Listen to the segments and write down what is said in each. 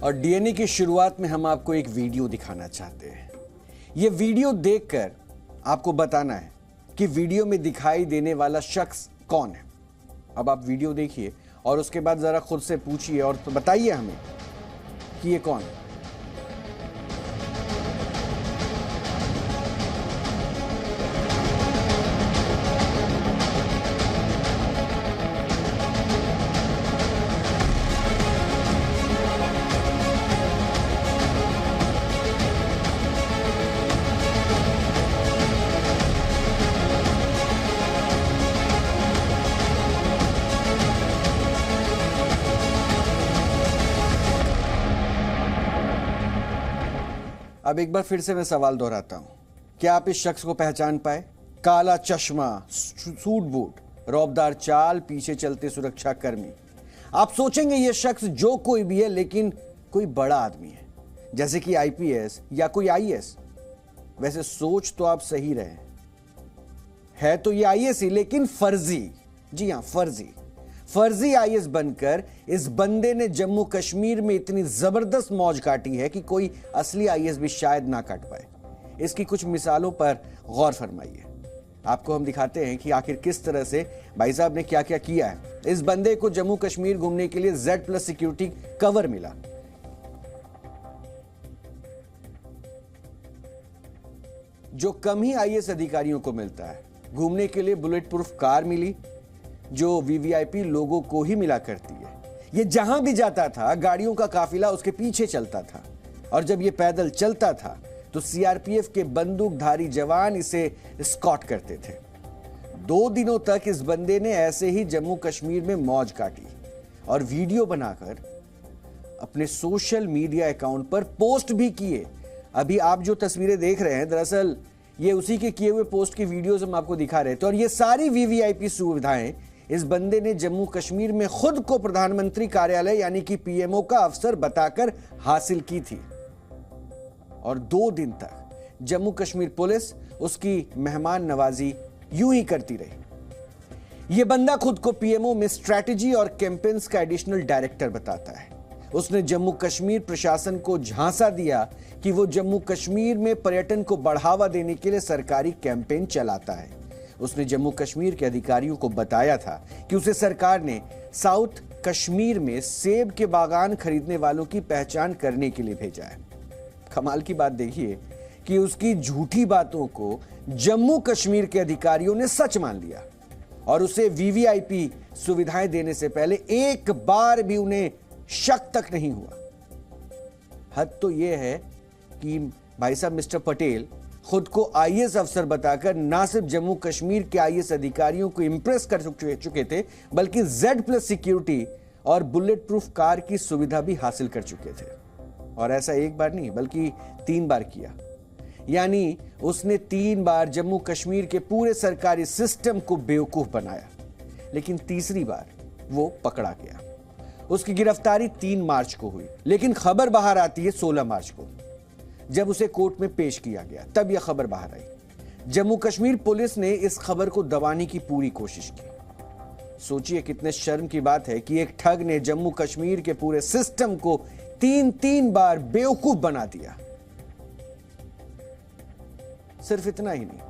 और डीएनए की शुरुआत में हम आपको एक वीडियो दिखाना चाहते हैं। ये वीडियो देखकर आपको बताना है कि वीडियो में दिखाई देने वाला शख्स कौन है। अब आप वीडियो देखिए और उसके बाद जरा खुद से पूछिए और बताइए हमें कि ये कौन है। अब एक बार फिर से मैं सवाल दोहराता हूं, क्या आप इस शख्स को पहचान पाए? काला चश्मा, सूट बूट, रौबदार चाल, पीछे चलते सुरक्षा कर्मी। आप सोचेंगे ये शख्स जो कोई भी है, लेकिन कोई बड़ा आदमी है, जैसे कि आईपीएस या कोई आईएएस। वैसे सोच तो आप सही रहे है तो ये आईएएस ही, लेकिन फर्जी। जी हां, फर्जी आईएएस बनकर इस बंदे ने जम्मू कश्मीर में इतनी जबरदस्त मौज काटी है कि कोई असली आईएएस भी शायद ना काट पाए। इसकी कुछ मिसालों पर गौर फरमाइए। आपको हम दिखाते हैं कि आखिर किस तरह से भाई साहब ने क्या क्या किया है। इस बंदे को जम्मू कश्मीर घूमने के लिए Z+ सिक्योरिटी कवर मिला। जो कम ही आईएएस अधिकारियों को मिलता है। घूमने के लिए बुलेट प्रूफ कार मिली, जो वीवीआईपी लोगों को ही मिला करती है। ये जहां भी जाता था, गाड़ियों का काफिला उसके पीछे चलता था, और जब ये पैदल चलता था तो सीआरपीएफ के बंदूकधारी जवान इसे स्कॉट करते थे। 2 दिनों तक इस बंदे ने ऐसे ही जम्मू कश्मीर में मौज काटी और वीडियो बनाकर अपने सोशल मीडिया अकाउंट पर पोस्ट भी किए। अभी आप जो तस्वीरें देख रहे हैं, दरअसल ये उसी के किए हुए पोस्ट की वीडियोस हम आपको दिखा रहे थे। और ये सारी वीवीआईपी सुविधाएं इस बंदे ने जम्मू कश्मीर में खुद को प्रधानमंत्री कार्यालय यानी कि पीएमओ का अफसर बताकर हासिल की थी। और 2 दिन तक जम्मू कश्मीर पुलिस उसकी मेहमान नवाजी यूं ही करती रही। यह बंदा खुद को पीएमओ में स्ट्रैटेजी और कैंपेन्स का एडिशनल डायरेक्टर बताता है। उसने जम्मू कश्मीर प्रशासन को झांसा दिया कि वो जम्मू कश्मीर में पर्यटन को बढ़ावा देने के लिए सरकारी कैंपेन चलाता है। उसने जम्मू कश्मीर के अधिकारियों को बताया था कि उसे सरकार ने साउथ कश्मीर में सेब के बागान खरीदने वालों की पहचान करने के लिए भेजा है। कमाल की बात देखिए कि उसकी झूठी बातों को जम्मू कश्मीर के अधिकारियों ने सच मान लिया और उसे वीवीआईपी सुविधाएं देने से पहले एक बार भी उन्हें शक तक नहीं हुआ। हद तो यह है कि भाई साहब मिस्टर पटेल खुद को आईएएस अफसर बताकर ना सिर्फ जम्मू कश्मीर के आईएएस अधिकारियों को इंप्रेस कर चुके थे, बल्कि Z+ सिक्योरिटी और बुलेट प्रूफ कार की सुविधा भी हासिल कर चुके थे। और ऐसा एक बार नहीं बल्कि 3 बार किया। यानी उसने 3 बार जम्मू कश्मीर के पूरे सरकारी सिस्टम को बेवकूफ बनाया, लेकिन तीसरी बार वो पकड़ा गया। उसकी गिरफ्तारी 3 मार्च को हुई, लेकिन खबर बाहर आती है 16 मार्च को, जब उसे कोर्ट में पेश किया गया। तब यह खबर बाहर आई। जम्मू कश्मीर पुलिस ने इस खबर को दबाने की पूरी कोशिश की। सोचिए कितने शर्म की बात है कि एक ठग ने जम्मू कश्मीर के पूरे सिस्टम को 3 बार बेवकूफ बना दिया। सिर्फ इतना ही नहीं,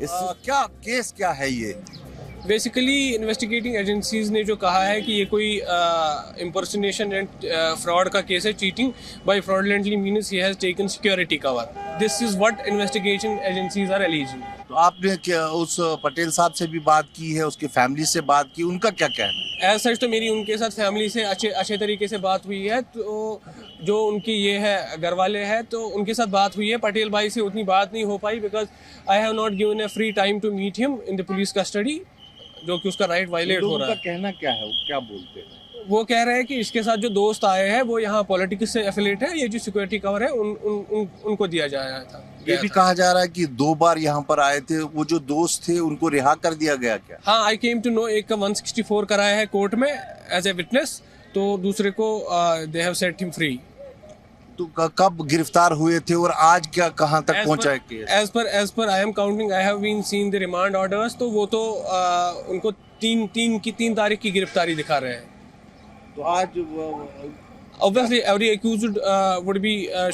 क्या केस क्या है ये? बेसिकली इन्वेस्टिगेटिंग एजेंसीज ने जो कहा है कि ये कोई इम्पर्सनेशन एंड फ्रॉड का केस है। Cheating by fraudulently means he has taken security cover. This is what investigation agencies are alleging. तो आपने क्या उस पटेल साहब से भी बात की है, उसकी फैमिली से बात की, उनका क्या कहना है? एज सच तो मेरी उनके साथ फैमिली से अच्छे तरीके से बात हुई है। तो जो उनकी ये है घर वाले हैं, तो उनके साथ बात हुई है। पटेल भाई से उतनी बात नहीं हो पाई because I have not given a free time to meet him in the police custody, जो कि उसका राइट वायलेट हो रहा है। उनका कहना क्या है, क्या बोलते हैं? वो कह रहे हैं कि इसके साथ जो दोस्त आए हैं वो यहाँ पॉलिटिक्स से एफिलेट है, ये जो सिक्योरिटी कवर है उनको दिया जाया था। ये भी कहा जा रहा है कि 2 बार यहाँ पर आए थे, वो जो दोस्त थे उनको रिहा कर दिया गया क्या? हाँ, आई केम टू नो एक का 164 कराया है कोर्ट में एज ए विटनेस, तो दूसरे को they have set him free. तो कब गिरफ्तार हुए थे और आज क्या कहां तक पहुंचा है case? As per I am counting, I have been seen the remand orders, तो वो तो उनको 3 तारीख की गिरफ्तारी दिखा रहे हैं। तो आज Obviously, every accused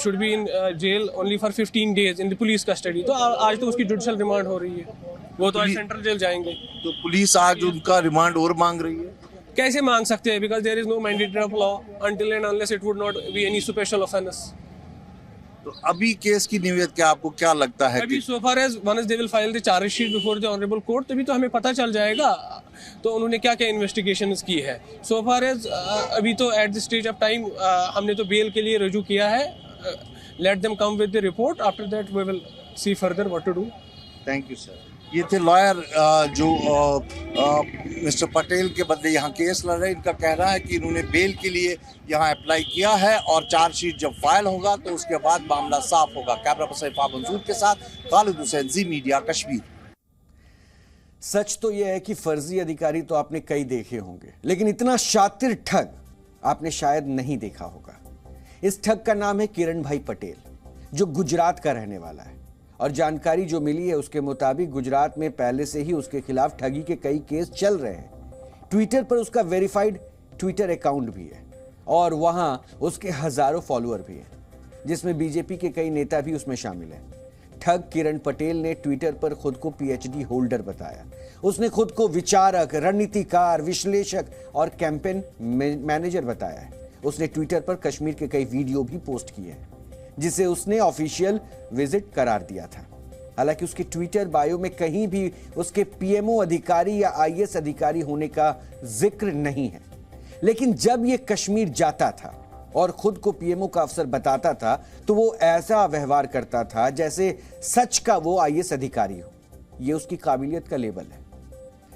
should be in jail only for 15 days in the police custody. तो आज तो उसकी जुडिशल रिमांड हो रही है, वो तो आज सेंट्रल जेल जाएंगे। तो पुलिस आज उनका रिमांड और मांग रही है। कैसे मांग सकते हैं? Because there is no mandate of law until and unless it would not be any special offense. तो अभी केस की नियत क्या, आपको क्या लगता है? अभी so far as one is they will file the charge sheet before the honorable court, तभी तो हमें पता चल जाएगा तो उन्होंने क्या क्या इन्वेस्टिगेशन की है। so far as अभी तो at the stage of time हमने तो बेल के लिए रजू किया है। let them come with the report, after that we will see further what to do. Thank you sir. ये थे लॉयर जो मिस्टर पटेल के बदले यहाँ केस लड़ रहे हैं। इनका कहना है कि इन्होंने बेल के लिए यहाँ अप्लाई किया है और चार्जशीट जब फाइल होगा तो उसके बाद मामला साफ होगा। कैमरा पर्सन इरफान मंसूर के साथ खालिद हुसैन, जी मीडिया, कश्मीर। सच तो यह है कि फर्जी अधिकारी तो आपने कई देखे होंगे, लेकिन इतना शातिर ठग आपने शायद नहीं देखा होगा। इस ठग का नाम है किरण भाई पटेल, जो गुजरात का रहने वाला है और जानकारी जो मिली है उसके मुताबिक गुजरात में पहले से ही उसके खिलाफ ठगी के कई केस चल रहे हैं। ट्विटर पर उसका वेरीफाइड ट्विटर अकाउंट भी है और वहां उसके हजारों फॉलोअर भी हैं, जिसमें बीजेपी के कई नेता भी उसमें शामिल हैं। ठग किरण पटेल ने ट्विटर पर खुद को पीएचडी होल्डर बताया। उसने खुद को विचारक, रणनीतिकार, विश्लेषक और कैंपेन मैनेजर बताया है। उसने ट्विटर पर कश्मीर के कई वीडियो भी पोस्ट किए हैं, जिसे उसने ऑफिशियल विजिट करार दिया था। हालांकि उसके ट्विटर बायो में कहीं भी उसके पीएमओ अधिकारी या आईएएस अधिकारी होने का जिक्र नहीं है। लेकिन जब यह कश्मीर जाता था और खुद को पीएमओ का अफसर बताता था तो वो ऐसा व्यवहार करता था जैसे सच का वो आईएएस अधिकारी हो। यह उसकी काबिलियत का लेवल है।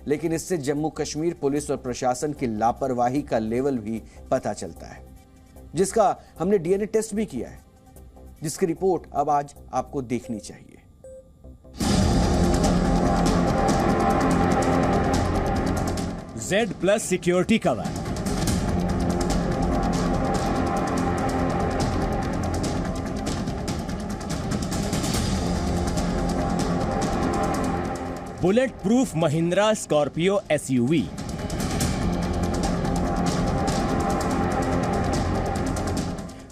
लेकिन इससे जम्मू कश्मीर पुलिस और प्रशासन की लापरवाही का लेवल भी पता चलता है, जिसका हमने डीएनए टेस्ट भी किया है, जिसकी रिपोर्ट अब आज आपको देखनी चाहिए। Z+ security cover, bullet proof Mahindra Scorpio SUV,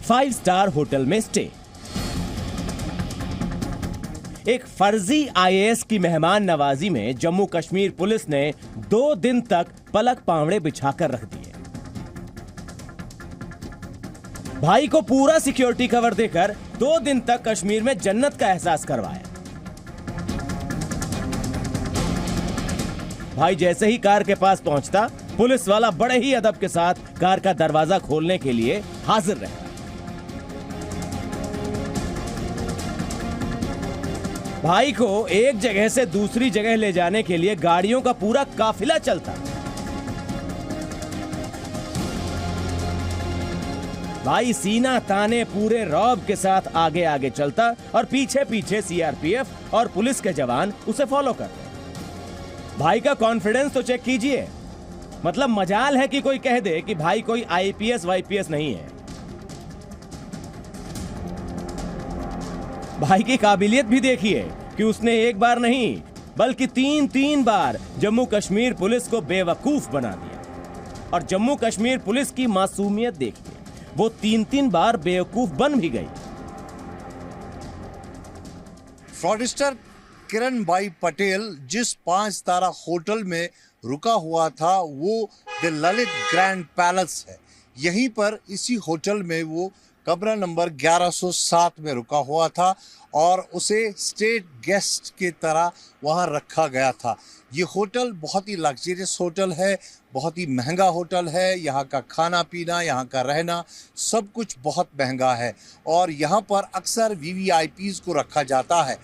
five star hotel में स्टे, एक फर्जी आईएएस की मेहमान नवाजी में जम्मू कश्मीर पुलिस ने 2 दिन तक पलक पावड़े बिछाकर रख दिए। भाई को पूरा सिक्योरिटी कवर देकर 2 दिन तक कश्मीर में जन्नत का एहसास करवाया। भाई जैसे ही कार के पास पहुंचता, पुलिस वाला बड़े ही अदब के साथ कार का दरवाजा खोलने के लिए हाजिर रहता। भाई को एक जगह से दूसरी जगह ले जाने के लिए गाड़ियों का पूरा काफिला चलता। भाई सीना ताने पूरे रौब के साथ आगे आगे चलता और पीछे पीछे सीआरपीएफ और पुलिस के जवान उसे फॉलो करते। भाई का कॉन्फिडेंस तो चेक कीजिए। मतलब मजाल है कि कोई कह दे कि भाई कोई आईपीएस वाईपीएस नहीं है। भाई की काबिलियत भी देखिए कि उसने एक बार नहीं बल्कि 3 बार जम्मू कश्मीर पुलिस को बेवकूफ बना दिया। और जम्मू कश्मीर पुलिस की मासूमियत देखिए, वो 3 बार बेवकूफ बन भी गई। फ्रॉडस्टर किरण भाई पटेल जिस 5 तारा होटल में रुका हुआ था वो द ललित ग्रैंड पैलेस है। यहीं पर इसी होटल में वो कमरा नंबर 1107 में रुका हुआ था और उसे स्टेट गेस्ट की तरह वहाँ रखा गया था। ये होटल बहुत ही लग्जरियस होटल है, बहुत ही महंगा होटल है। यहाँ का खाना पीना, यहाँ का रहना, सब कुछ बहुत महंगा है और यहाँ पर अक्सर वीवीआईपीज़ को रखा जाता है।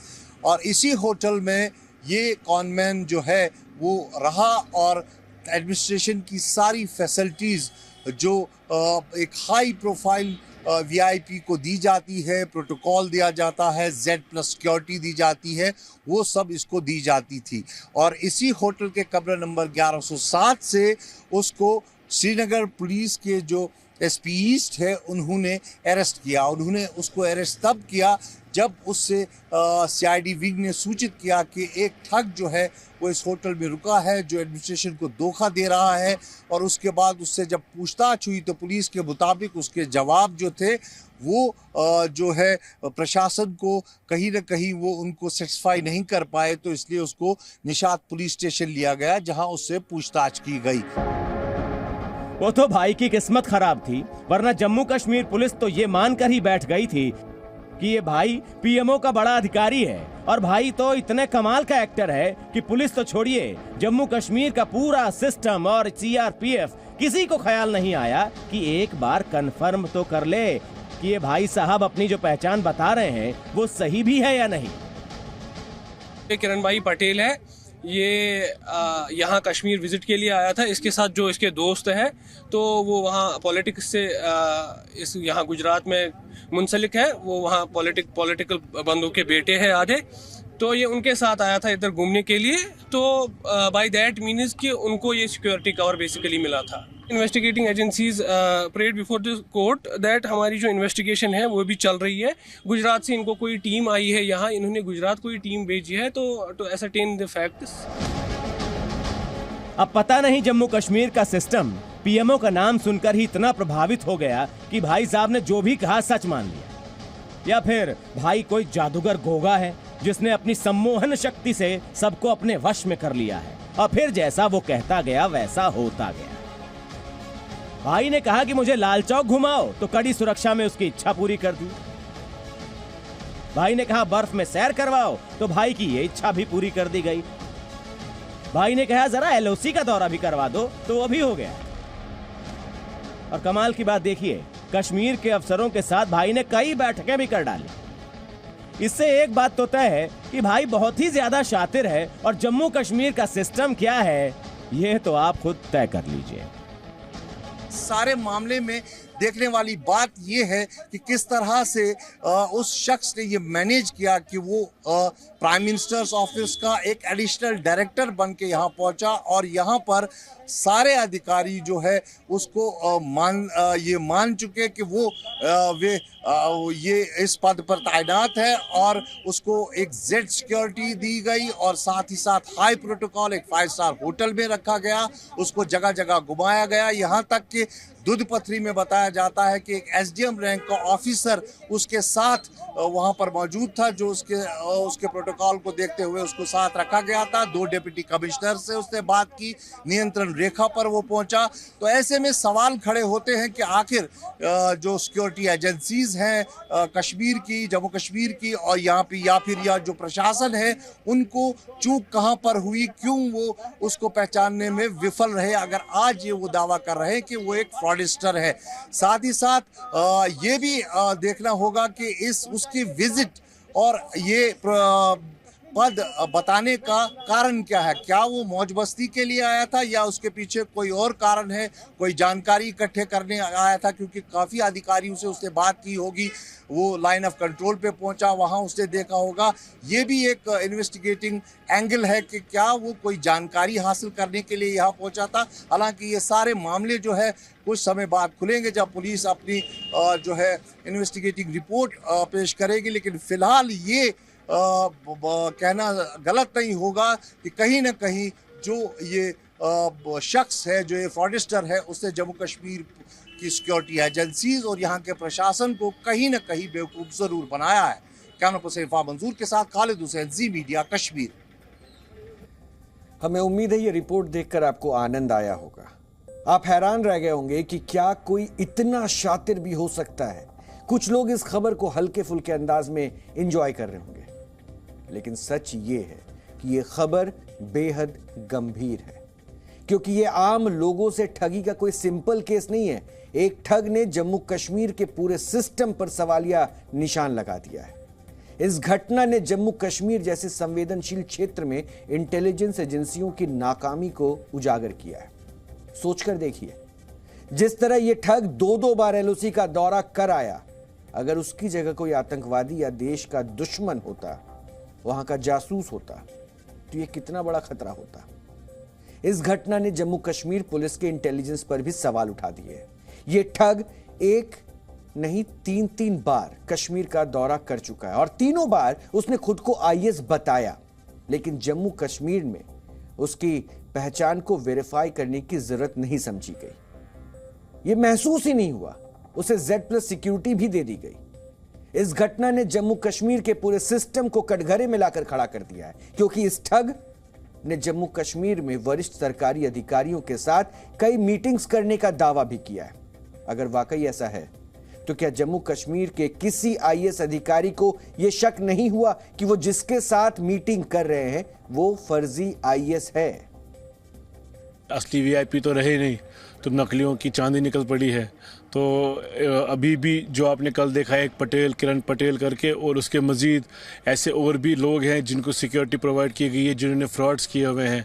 और इसी होटल में ये कॉनमैन जो है वो रहा और एडमिनिस्ट्रेशन की सारी फैसिलिटीज़ जो एक हाई प्रोफाइल वीआईपी को दी जाती है, प्रोटोकॉल दिया जाता है, Z+ सिक्योरिटी दी जाती है, वो सब इसको दी जाती थी। और इसी होटल के कमरा नंबर 1107 से उसको श्रीनगर पुलिस के जो एसपी ईस्ट है उन्होंने अरेस्ट किया। उन्होंने उसको अरेस्ट तब किया जब उससे सीआईडी विंग ने सूचित किया कि एक ठग जो है वो इस होटल में रुका है जो एडमिनिस्ट्रेशन को धोखा दे रहा है। और उसके बाद उससे जब पूछताछ हुई तो पुलिस के मुताबिक उसके जवाब जो थे वो जो है प्रशासन को कहीं ना कहीं वो उनको सेटिस्फाई नहीं कर पाए, तो इसलिए उसको निशात पुलिस स्टेशन लिया गया जहां उससे पूछताछ की गई। वो तो भाई की किस्मत खराब थी, वरना जम्मू कश्मीर पुलिस तो ये मानकर ही बैठ गई थी कि ये भाई पीएमओ का बड़ा अधिकारी है। और भाई तो इतने कमाल का एक्टर है कि पुलिस तो छोड़िए, जम्मू कश्मीर का पूरा सिस्टम और सीआरपीएफ किसी को ख्याल नहीं आया कि एक बार कंफर्म तो कर ले कि ये भाई साहब अपनी जो पहचान बता रहे हैं वो सही भी है या नहीं। ये किरण भाई पटेल है, ये यहाँ कश्मीर विजिट के लिए आया था। इसके साथ जो इसके दोस्त हैं तो वो वहाँ पॉलिटिक्स से इस यहाँ गुजरात में मुंसलिक है। वो वहाँ पॉलिटिकल बंदों के बेटे हैं आधे, तो ये उनके साथ आया था इधर घूमने के लिए। तो बाय दैट मीन्स कि उनको ये सिक्योरिटी कवर बेसिकली मिला था। Investigating agencies prayed before the court that हमारी जो इन्वेस्टिगेशन है वो भी चल रही है। गुजरात से इनको कोई टीम आई है यहाँ, इन्होंने गुजरात कोई टीम भेजी है तो एसरटेन द फैक्ट्स। अब पता नहीं जम्मू कश्मीर का सिस्टम पीएमओ का नाम सुनकर ही इतना प्रभावित हो गया कि भाई साहब ने जो भी कहा सच मान लिया, या फिर भाई कोई जादूगर गोगा है जिसने अपनी सम्मोहन शक्ति से सबको अपने वश में कर लिया है और फिर जैसा वो कहता गया वैसा होता गया। भाई ने कहा कि मुझे लाल चौक घुमाओ तो कड़ी सुरक्षा में उसकी इच्छा पूरी कर दी। भाई ने कहा बर्फ में सैर करवाओ तो भाई की ये इच्छा भी पूरी कर दी गई। भाई ने कहा जरा एलओसी का दौरा भी करवा दो तो वो भी हो गया। और कमाल की बात देखिए, कश्मीर के अफसरों के साथ भाई ने कई बैठकें भी कर डाली। इससे एक बात तो तय है कि भाई बहुत ही ज्यादा शातिर है और जम्मू कश्मीर का सिस्टम क्या है ये तो आप खुद तय कर लीजिए। सारे मामले में देखने वाली बात यह है कि किस तरह से उस शख्स ने ये मैनेज किया कि वो प्राइम मिनिस्टर्स ऑफिस का एक एडिशनल डायरेक्टर बन के यहाँ पहुंचा और यहाँ पर सारे अधिकारी जो है उसको ये मान चुके कि वो ये इस पद पर तैनात है और उसको एक जेड सिक्योरिटी दी गई और साथ ही साथ हाई प्रोटोकॉल एक 5 स्टार होटल में रखा गया। उसको जगह जगह घुमाया गया, यहाँ तक कि दूधपथरी में बताया जाता है कि एक एसडीएम रैंक का ऑफिसर उसके साथ वहां पर मौजूद था जो उसके प्रोटोकॉल को देखते हुए उसको साथ रखा गया था। 2 डिप्टी कमिश्नर से उसने बात की, नियंत्रण रेखा पर वो पहुंचा। तो ऐसे में सवाल खड़े होते हैं कि आखिर जो सिक्योरिटी एजेंसीज हैं कश्मीर की, जम्मू कश्मीर की और यहाँ पे या फिर जो प्रशासन है उनको चूक कहाँ पर हुई, क्यों वो उसको पहचानने में विफल रहे अगर आज ये वो दावा कर रहे हैं कि वो एक फ्रॉडस्टर है। साथ ही साथ ये भी देखना होगा कि उसकी विजिट और ये पद बताने का कारण क्या है। क्या वो मौज मस्ती के लिए आया था या उसके पीछे कोई और कारण है, कोई जानकारी इकट्ठे करने आया था, क्योंकि काफ़ी अधिकारियों से उसने बात की होगी। वो लाइन ऑफ कंट्रोल पे पहुंचा, वहां उसने देखा होगा। ये भी एक इन्वेस्टिगेटिंग एंगल है कि क्या वो कोई जानकारी हासिल करने के लिए यहाँ पहुंचा था। हालांकि ये सारे मामले जो है कुछ समय बाद खुलेंगे जब पुलिस अपनी जो है इन्वेस्टिगेटिंग रिपोर्ट पेश करेगी। लेकिन फिलहाल ये कहना गलत नहीं होगा कि कहीं ना कहीं जो ये शख्स है, जो ये फ्रॉडस्टर है, उसने जम्मू कश्मीर की सिक्योरिटी एजेंसीज और यहाँ के प्रशासन को कहीं ना कहीं बेवकूफ़ ज़रूर बनाया है। कैमरा पर्सन इरफान मंजूर के साथ खालिद हुसैन, जी मीडिया कश्मीर। हमें उम्मीद है ये रिपोर्ट देखकर आपको आनंद आया होगा। आप हैरान रह गए होंगे कि क्या कोई इतना शातिर भी हो सकता है। कुछ लोग इस खबर को हल्के फुल्के अंदाज में एंजॉय कर रहे होंगे, लेकिन सच ये है कि ये खबर बेहद गंभीर है, क्योंकि ये आम लोगों से ठगी का कोई सिंपल केस नहीं है। एक ठग ने जम्मू कश्मीर के पूरे सिस्टम पर सवालिया निशान लगा दिया है। इस घटना ने जम्मू कश्मीर जैसे संवेदनशील क्षेत्र में इंटेलिजेंस एजेंसियों की नाकामी को उजागर किया है। सोचकर देखिए, जिस तरह यह ठग 2-2 बार एलओसी का दौरा कर आया, अगर उसकी जगह कोई आतंकवादी या देश का दुश्मन होता, वहां का जासूस होता, तो यह कितना बड़ा खतरा होता। इस घटना ने जम्मू कश्मीर पुलिस के इंटेलिजेंस पर भी सवाल उठा दिए। ये ठग एक नहीं 3 बार कश्मीर का दौरा कर चुका है और तीनों बार उसने खुद को आईएएस बताया, लेकिन जम्मू कश्मीर में उसकी पहचान को वेरीफाई करने की जरूरत नहीं समझी गई। यह महसूस ही नहीं हुआ, उसे Z+ सिक्योरिटी भी दे दी गई। इस घटना ने जम्मू कश्मीर के पूरे सिस्टम को कटघरे में लाकर खड़ा कर दिया है, क्योंकि इस ठग ने जम्मू कश्मीर में वरिष्ठ सरकारी अधिकारियों के साथ कई मीटिंग्स करने का दावा भी किया है। अगर वाकई ऐसा है तो क्या जम्मू कश्मीर के किसी आईएएस अधिकारी को यह शक नहीं हुआ कि वो जिसके साथ मीटिंग कर रहे हैं वो फर्जी आईएएस है? असली वीआईपी तो रहे नहीं, तो नकलियों की चांदी निकल पड़ी है। तो अभी भी जो आपने कल देखा है, एक पटेल, किरण पटेल करके, और उसके मज़ीद ऐसे और भी लोग हैं जिनको सिक्योरिटी प्रोवाइड की गई है, जिन्होंने फ्रॉड्स किए हुए हैं,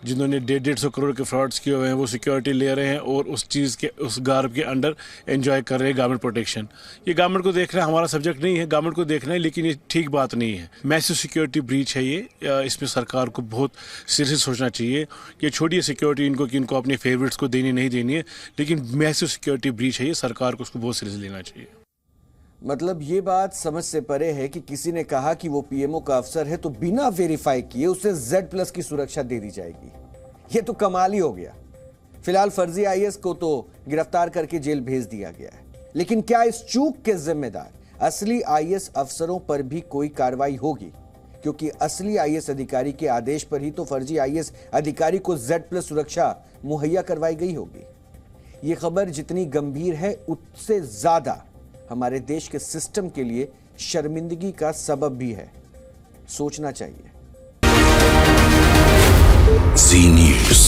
जिन्होंने 150 करोड़ के फ्रॉड्स किए हुए हैं, वो सिक्योरिटी ले रहे हैं और उस चीज़ के, उस गार्ब के अंडर एंजॉय कर रहे हैं गवर्नमेंट प्रोटेक्शन। ये गवर्नमेंट को देखना हमारा सब्जेक्ट नहीं है, गवर्नमेंट को देखना है, लेकिन ये ठीक बात नहीं है। मैसिव सिक्योरिटी ब्रीच है ये, इसमें सरकार को बहुत सीरियसली सोचना चाहिए कि छोड़िए सिक्योरिटी इनको कि इनको अपने फेवरेट्स को देनी नहीं देनी है, लेकिन मैसिव सिक्योरिटी ब्रीच है ये, सरकार को उसको बहुत सीरियसली लेना चाहिए। मतलब ये बात समझ से परे है कि किसी ने कहा कि वो पीएमओ का अफसर है तो बिना वेरीफाई किए उसे Z+ की सुरक्षा दे दी जाएगी। ये तो कमाल ही हो गया। फिलहाल फर्जी आईएएस को तो गिरफ्तार करके जेल भेज दिया गया है, लेकिन क्या इस चूक के जिम्मेदार असली आईएएस अफसरों पर भी कोई कार्रवाई होगी? क्योंकि असली आईएएस अधिकारी के आदेश पर ही तो फर्जी आईएएस अधिकारी को Z+ सुरक्षा मुहैया करवाई गई होगी। ये खबर जितनी गंभीर है उससे ज्यादा हमारे देश के सिस्टम के लिए शर्मिंदगी का सबब भी है। सोचना चाहिए। Z News।